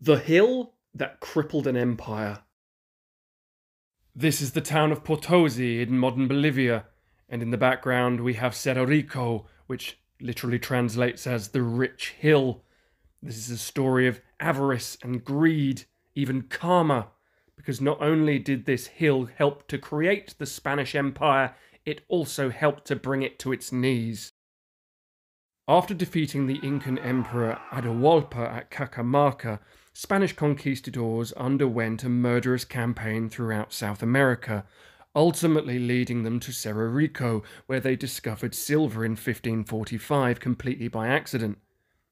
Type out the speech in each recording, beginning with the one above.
The hill that crippled an empire. This is the town of Potosi in modern Bolivia, and in the background we have Cerro Rico, which literally translates as the rich hill. This is a story of avarice and greed, even karma, because not only did this hill help to create the Spanish Empire, it also helped to bring it to its knees. After defeating the Incan Emperor Atahualpa at Cacamarca, Spanish conquistadors underwent a murderous campaign throughout South America, ultimately leading them to Cerro Rico, where they discovered silver in 1545 completely by accident.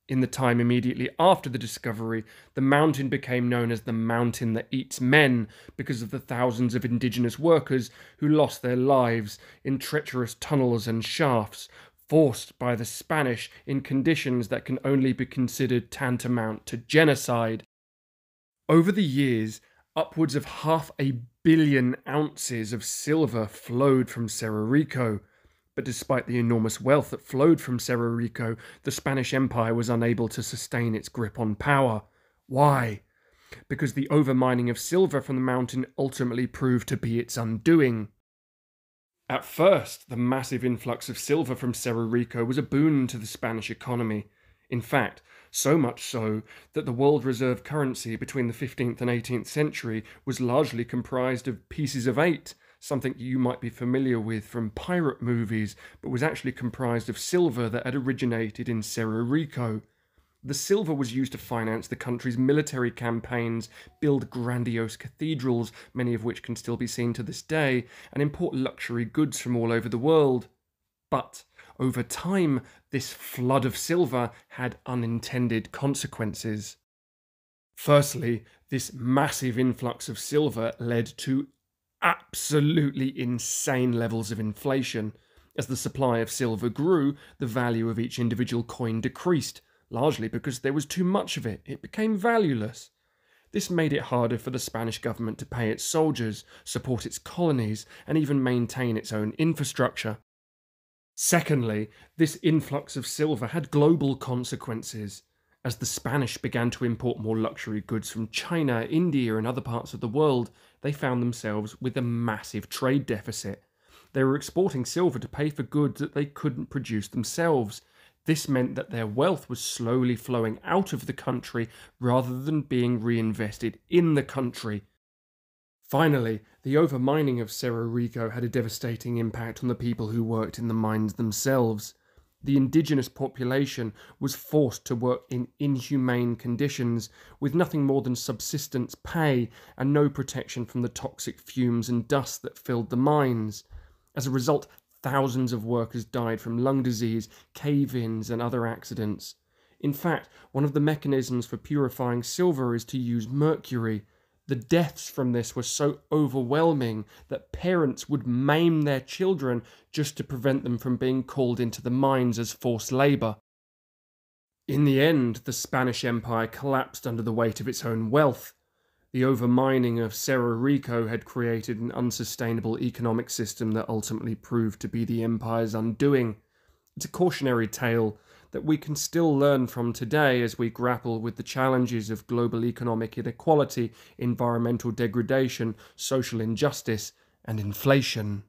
In the time immediately after the discovery, the mountain became known as the mountain that eats men because of the thousands of indigenous workers who lost their lives in treacherous tunnels and shafts, forced by the Spanish in conditions that can only be considered tantamount to genocide. Over the years, upwards of 500 million ounces of silver flowed from Cerro Rico. But despite the enormous wealth that flowed from Cerro Rico, the Spanish Empire was unable to sustain its grip on power. Why? Because the overmining of silver from the mountain ultimately proved to be its undoing. At first, the massive influx of silver from Cerro Rico was a boon to the Spanish economy. In fact, so much so that the world reserve currency between the 15th and 18th century was largely comprised of pieces of eight, something you might be familiar with from pirate movies, but was actually comprised of silver that had originated in Cerro Rico. The silver was used to finance the country's military campaigns, build grandiose cathedrals, many of which can still be seen to this day, and import luxury goods from all over the world. But over time, this flood of silver had unintended consequences. Firstly, this massive influx of silver led to absolutely insane levels of inflation. As the supply of silver grew, the value of each individual coin decreased, largely because there was too much of it. It became valueless. This made it harder for the Spanish government to pay its soldiers, support its colonies, and even maintain its own infrastructure. Secondly, this influx of silver had global consequences. As the Spanish began to import more luxury goods from China, India, and other parts of the world, they found themselves with a massive trade deficit. They were exporting silver to pay for goods that they couldn't produce themselves. This meant that their wealth was slowly flowing out of the country rather than being reinvested in the country. Finally, the overmining of Cerro Rico had a devastating impact on the people who worked in the mines themselves. The indigenous population was forced to work in inhumane conditions, with nothing more than subsistence pay and no protection from the toxic fumes and dust that filled the mines. As a result, thousands of workers died from lung disease, cave-ins, and other accidents. In fact, one of the mechanisms for purifying silver is to use mercury. The deaths from this were so overwhelming that parents would maim their children just to prevent them from being called into the mines as forced labour. In the end, the Spanish Empire collapsed under the weight of its own wealth. The overmining of Cerro Rico had created an unsustainable economic system that ultimately proved to be the empire's undoing. It's a cautionary tale that we can still learn from today as we grapple with the challenges of global economic inequality, environmental degradation, social injustice, and inflation.